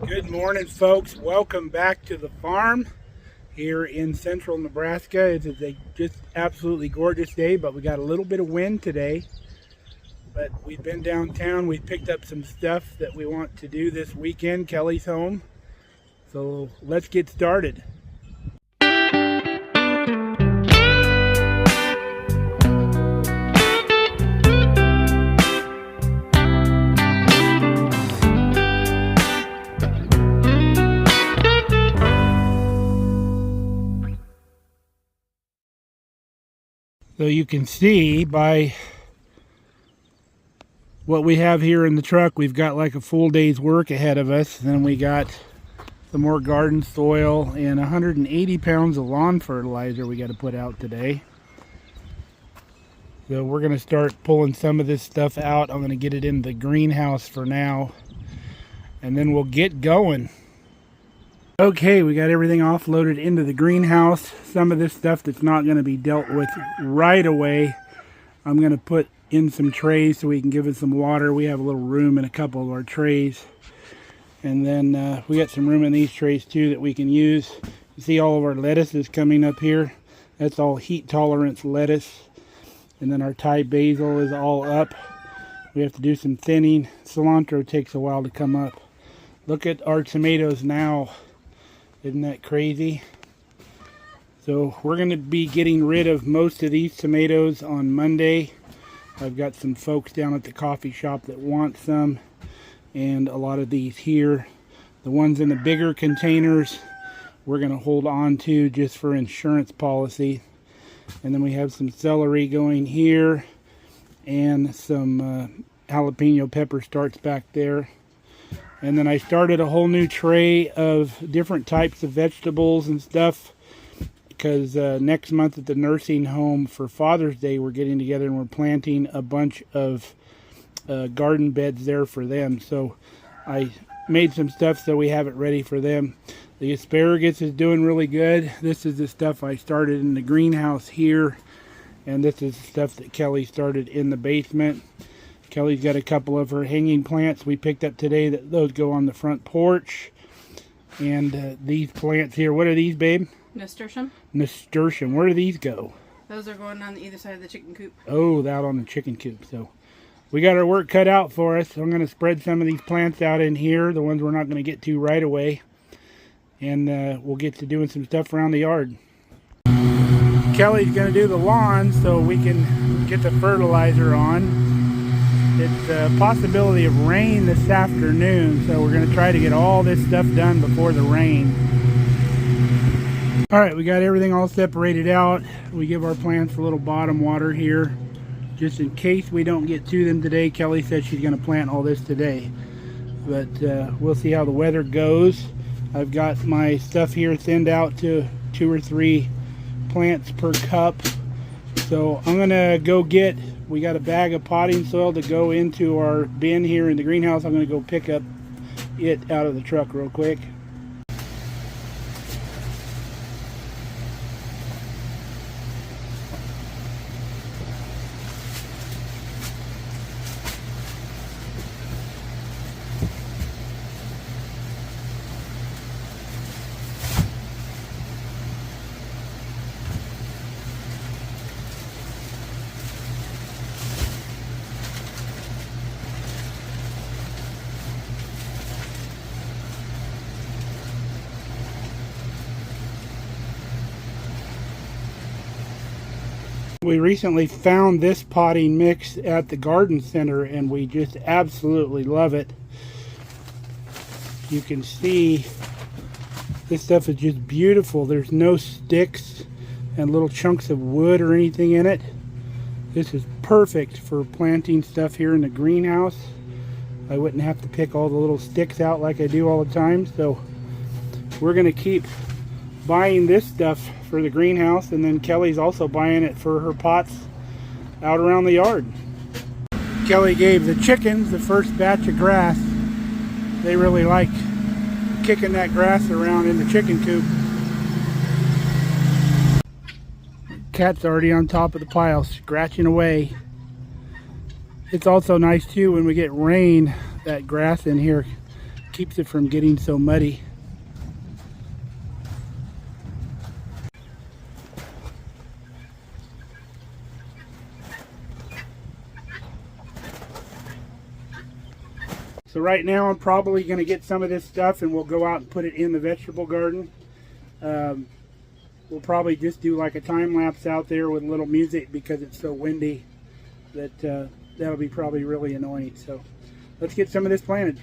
Good morning, folks. Welcome back to the farm here in central Nebraska. It's a just absolutely gorgeous day, but we got a little bit of wind today. But we've been downtown. We picked up some stuff that we want to do this weekend. Kelly's home. So let's get started. So you can see by what we have here in the truck, we've got like a full day's work ahead of us. Then we got some more garden soil and 180 pounds of lawn fertilizer we got to put out today. So we're going to start pulling some of this stuff out. I'm going to get it in the greenhouse for now, and then we'll get going. Okay, we got everything offloaded into the greenhouse. Some of this stuff that's not going to be dealt with right away, I'm going to put in some trays so we can give it some water. We have a little room in a couple of our trays. And then we got some room in these trays too that we can use. You see all of our lettuce is coming up here. That's all heat tolerance lettuce. And then our Thai basil is all up. We have to do some thinning. Cilantro takes a while to come up. Look at our tomatoes now. Isn't that crazy? So we're going to be getting rid of most of these tomatoes on Monday. I've got some folks down at the coffee shop that want some, and a lot of these here. The ones in the bigger containers we're going to hold on to just for insurance policy. And then we have some celery going here and some jalapeno pepper starts back there. And then I started a whole new tray of different types of vegetables and stuff because next month at the nursing home for Father's Day we're getting together and we're planting a bunch of garden beds there for them. So I made some stuff so we have it ready for them. The asparagus is doing really good. This is the stuff I started in the greenhouse here, and this is the stuff that Kelly started in the basement. Kelly's got a couple of her hanging plants we picked up today. Those go on the front porch. And these plants here, what are these, babe? Nasturtium. Nasturtium. Where do these go? Those are going on either side of the chicken coop. Oh, out on the chicken coop. So we got our work cut out for us. So I'm going to spread some of these plants out in here, the ones we're not going to get to right away. And we'll get to doing some stuff around the yard. Kelly's going to do the lawn so we can get the fertilizer on. It's a possibility of rain this afternoon, so we're going to try to get all this stuff done before the rain. Alright, we got everything all separated out. We give our plants a little bottom water here, just in case we don't get to them today. Kelly said she's going to plant all this today, but we'll see how the weather goes. I've got my stuff here thinned out to 2 or 3 plants per cup. So I'm going to go get, we got a bag of potting soil to go into our bin here in the greenhouse. I'm going to go pick up it out of the truck real quick. We recently found this potting mix at the garden center and we just absolutely love it. You can see this stuff is just beautiful. There's no sticks and little chunks of wood or anything in it. This is perfect for planting stuff here in the greenhouse. I wouldn't have to pick all the little sticks out like I do all the time. So we're going to keep buying this stuff for the greenhouse, and then Kelly's also buying it for her pots out around the yard. Kelly gave the chickens the first batch of grass. They really like kicking that grass around in the chicken coop. Cat's already on top of the pile, scratching away. It's also nice too when we get rain, that grass in here keeps it from getting so muddy. So right now I'm probably going to get some of this stuff and we'll go out and put it in the vegetable garden. We'll probably just do like a time lapse out there with a little music because it's so windy that that'll be probably really annoying. So let's get some of this planted.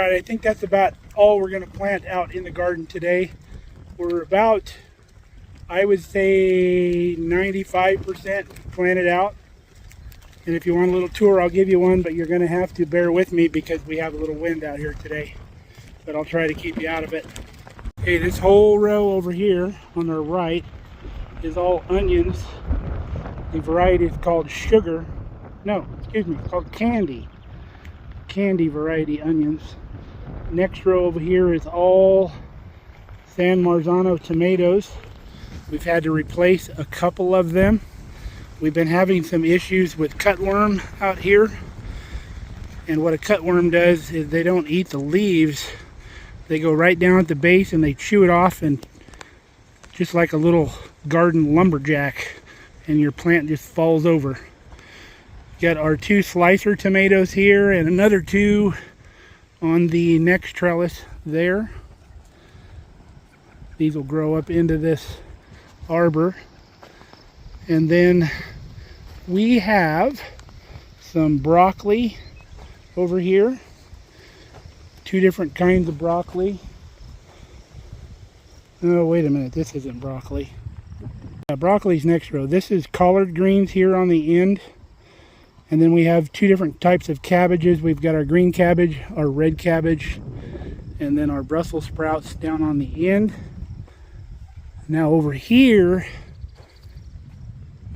I think that's about all we're going to plant out in the garden today. We're about, I would say, 95% planted out. And if you want a little tour, I'll give you one, but you're going to have to bear with me because we have a little wind out here today. But I'll try to keep you out of it. Okay, this whole row over here on our right is all onions. The variety is called sugar. No, excuse me, it's called candy. Candy variety onions. Next row over here is all San Marzano tomatoes. We've had to replace a couple of them. We've been having some issues with cutworm out here. And what a cutworm does is they don't eat the leaves. They go right down at the base and they chew it off, and just like a little garden lumberjack, and your plant just falls over. Got our 2 slicer tomatoes here and another 2 on the next trellis there. These will grow up into this arbor. And then we have some broccoli over here. 2 different kinds of broccoli. Oh, wait a minute, this isn't broccoli. Broccoli's next row. This is collard greens here on the end. And then we have 2 different types of cabbages. We've got our green cabbage, our red cabbage, and then our Brussels sprouts down on the end. Now over here,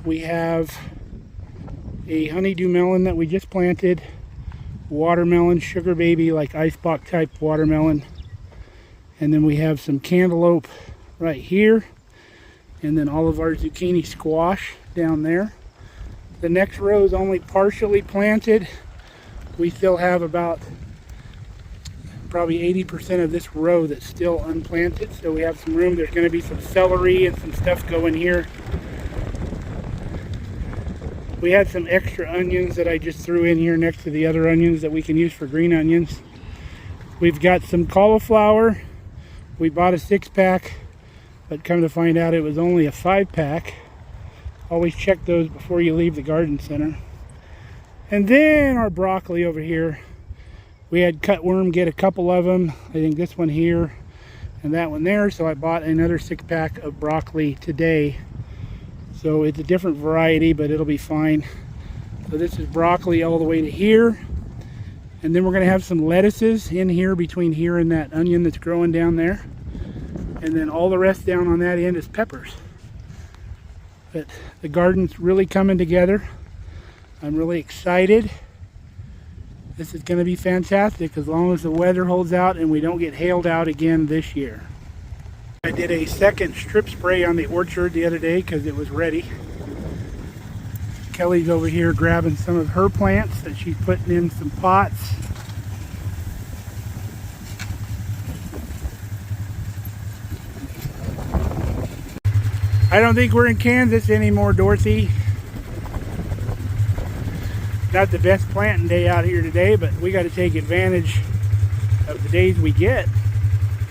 we have a honeydew melon that we just planted, watermelon, sugar baby, like icebox type watermelon. And then we have some cantaloupe right here. And then all of our zucchini squash down there. The next row is only partially planted. We still have about probably 80% of this row that's still unplanted. So we have some room. There's going to be some celery and some stuff going here. We had some extra onions that I just threw in here next to the other onions that we can use for green onions. We've got some cauliflower. We bought a 6-pack, but come to find out it was only a 5-pack. Always check those before you leave the garden center. And then our broccoli over here. We had cutworm get a couple of them. I think this one here and that one there. So I bought another 6-pack of broccoli today. So it's a different variety, but it'll be fine. So this is broccoli all the way to here. And then we're going to have some lettuces in here between here and that onion that's growing down there. And then all the rest down on that end is peppers. But the garden's really coming together. I'm really excited. This is going to be fantastic as long as the weather holds out and we don't get hailed out again this year. I did a second strip spray on the orchard the other day because it was ready. Kelly's over here grabbing some of her plants that she's putting in some pots. I don't think we're in Kansas anymore, Dorothy. Not the best planting day out here today, but we got to take advantage of the days we get.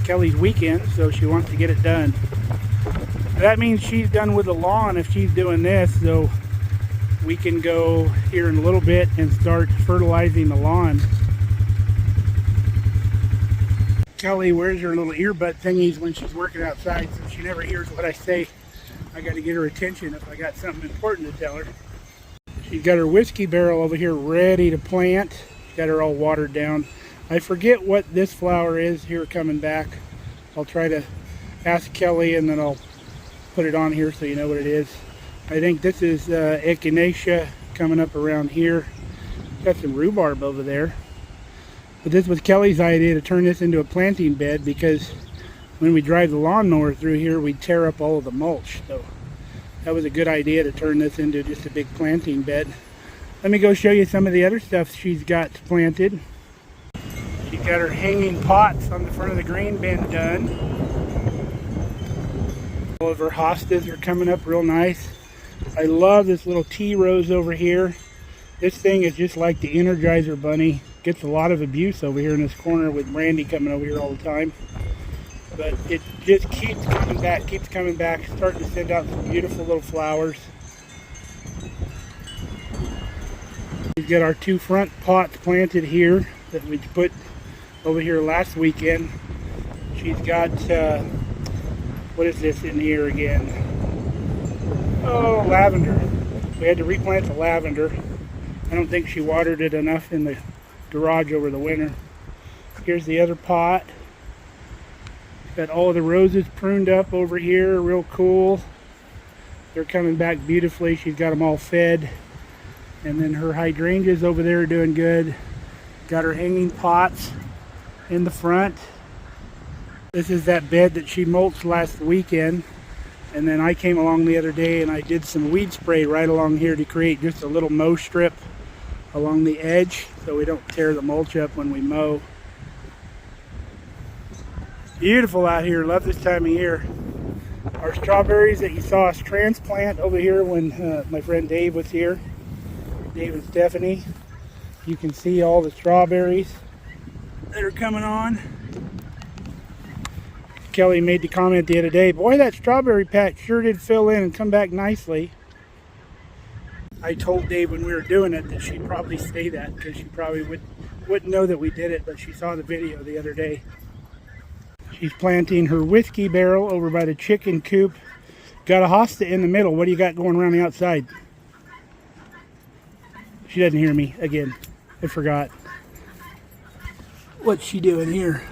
Kelly's weekend, so she wants to get it done. That means she's done with the lawn if she's doing this, so we can go here in a little bit and start fertilizing the lawn. Kelly wears her little earbud thingies when she's working outside, so she never hears what I say. I got to get her attention if I got something important to tell her. She's got her whiskey barrel over here ready to plant. Got her all watered down. I forget what this flower is here coming back. I'll try to ask Kelly and then I'll put it on here so you know what it is. I think this is echinacea coming up around here. Got some rhubarb over there. But this was Kelly's idea to turn this into a planting bed because when we drive the lawnmower through here, we tear up all of the mulch. So that was a good idea to turn this into just a big planting bed. Let me go show you some of the other stuff she's got planted. She's got her hanging pots on the front of the grain bin done. All of her hostas are coming up real nice. I love this little tea rose over here. This thing is just like the Energizer Bunny. Gets a lot of abuse over here in this corner with Brandy coming over here all the time. But it just keeps coming back, starting to send out some beautiful little flowers. We've got our 2 front pots planted here that we put over here last weekend. She's got, what is this in here again? Oh, lavender. We had to replant the lavender. I don't think she watered it enough in the garage over the winter. Here's the other pot. Got all of the roses pruned up over here, real cool. They're coming back beautifully. She's got them all fed. And then her hydrangeas over there are doing good. Got her hanging pots in the front. This is that bed that she mulched last weekend. And then I came along the other day and I did some weed spray right along here to create just a little mow strip along the edge so we don't tear the mulch up when we mow. Beautiful out here. Love this time of year. Our strawberries that you saw us transplant over here when my friend Dave was here. Dave and Stephanie. You can see all the strawberries that are coming on. Kelly made the comment the other day, boy, that strawberry patch sure did fill in and come back nicely. I told Dave when we were doing it that she'd probably say that because she probably wouldn't know that we did it, but she saw the video the other day. She's planting her whiskey barrel over by the chicken coop. Got a hosta in the middle. What do you got going around the outside? She doesn't hear me again. I forgot. What's she doing here?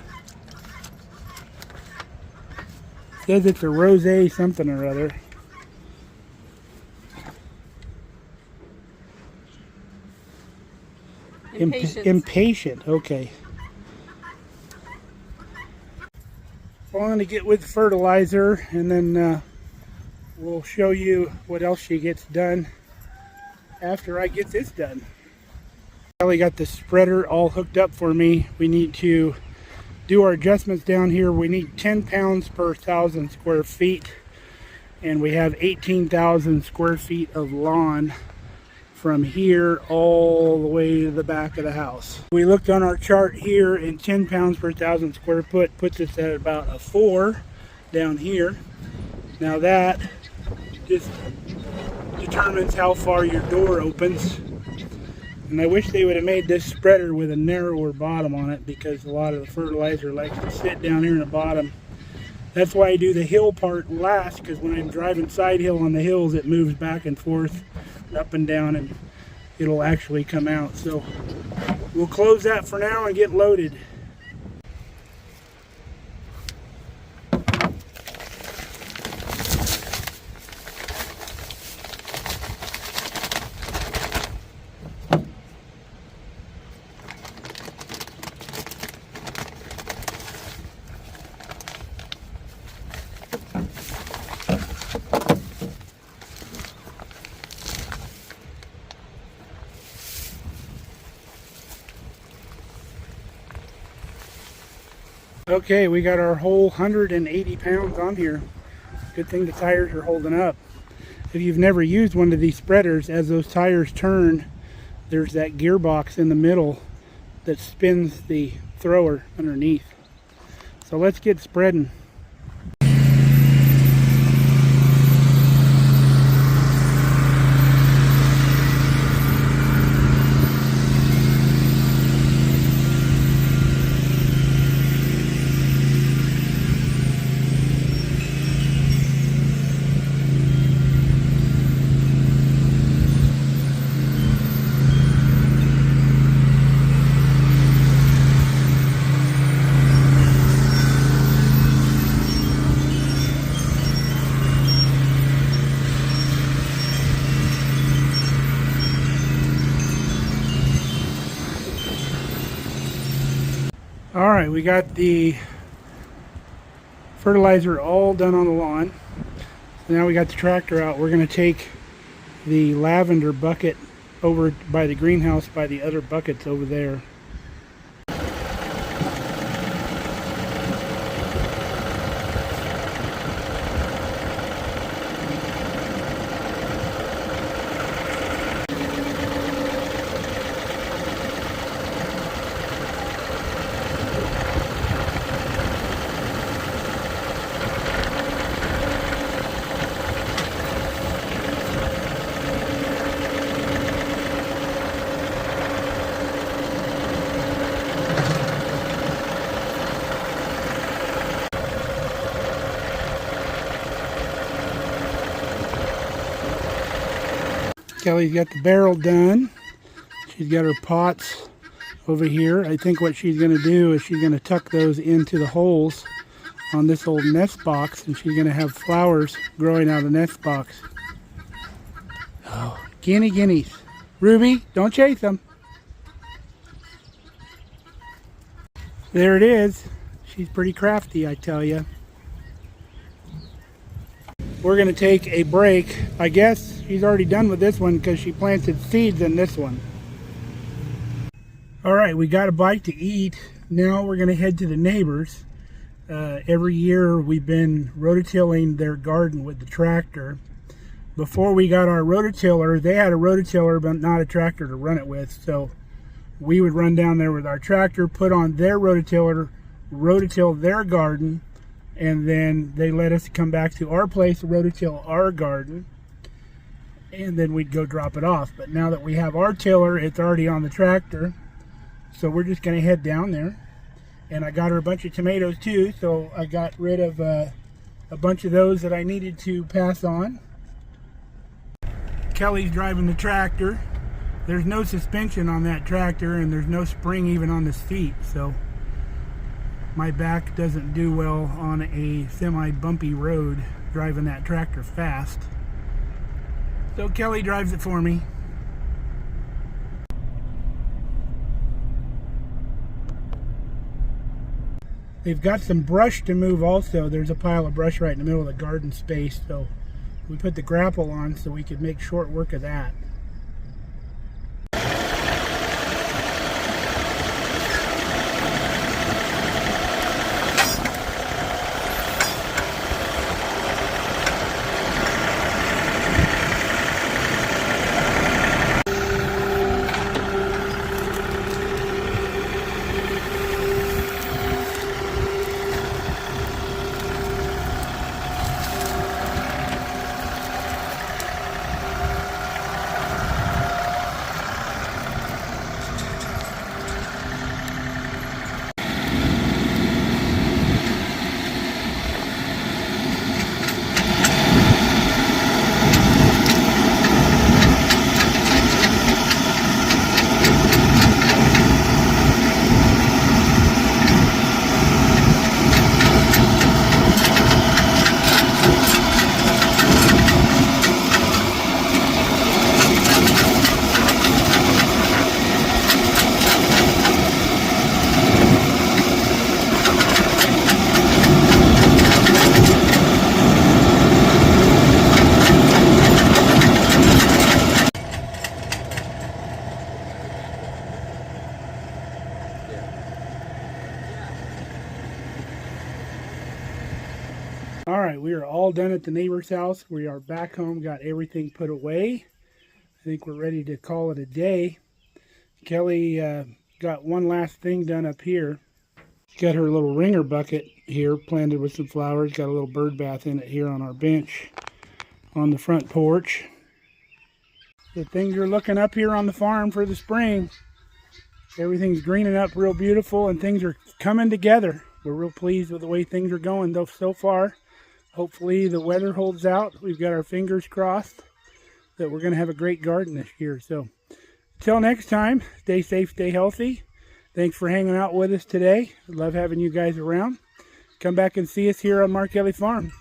Says it's a rosé something or other. Impatient. Okay. I'm going to get with fertilizer and then we'll show you what else she gets done after I get this done. Kelly got the spreader all hooked up for me. We need to do our adjustments down here. We need 10 pounds per 1,000 square feet and we have 18,000 square feet of lawn from here all the way to the back of the house. We looked on our chart here and 10 pounds per 1,000 square foot puts us at about a 4 down here. Now that just determines how far your door opens. And I wish they would have made this spreader with a narrower bottom on it, because a lot of the fertilizer likes to sit down here in the bottom. That's why I do the hill part last, because when I'm driving side hill on the hills, it moves back and forth, up and down, and it'll actually come out. So we'll close that for now and get loaded. Okay, we got our whole 180 pounds on here. Good thing the tires are holding up. If you've never used one of these spreaders, as those tires turn, there's that gearbox in the middle that spins the thrower underneath. So let's get spreading. Alright, we got the fertilizer all done on the lawn. So now we got the tractor out. We're going to take the lavender bucket over by the greenhouse by the other buckets over there. Kelly's got the barrel done. She's got her pots over here. I think what she's going to do is she's going to tuck those into the holes on this old nest box, and she's going to have flowers growing out of the nest box. Oh, guineas. Ruby, don't chase them. There it is. She's pretty crafty, I tell you. We're going to take a break. I guess she's already done with this one because she planted seeds in this one. Alright, we got a bite to eat. Now we're going to head to the neighbors. Every year we've been rototilling their garden with the tractor. Before we got our rototiller, they had a rototiller but not a tractor to run it with. So we would run down there with our tractor, put on their rototiller, rototill their garden, and then they let us come back to our place to rototill our garden, and then we'd go drop it off. But now that we have our tiller, it's already on the tractor, so we're just going to head down there. And I got her a bunch of tomatoes too, so I got rid of a bunch of those that I needed to pass on. Kelly's driving the tractor. There's no suspension on that tractor, and there's no spring even on the seat, so my back doesn't do well on a semi-bumpy road driving that tractor fast. So Kelly drives it for me. They've got some brush to move also. There's a pile of brush right in the middle of the garden space, so we put the grapple on so we could make short work of that. Alright, we are all done at the neighbor's house. We are back home, got everything put away. I think we're ready to call it a day. Kelly got one last thing done up here. She's got her little ringer bucket here planted with some flowers. Got a little bird bath in it here on our bench on the front porch. The things are looking up here on the farm for the spring. Everything's greening up real beautiful and things are coming together. We're real pleased with the way things are going though so far. Hopefully the weather holds out. We've got our fingers crossed that we're going to have a great garden this year. So until next time, stay safe, stay healthy. Thanks for hanging out with us today. I love having you guys around. Come back and see us here on Markelly Farm.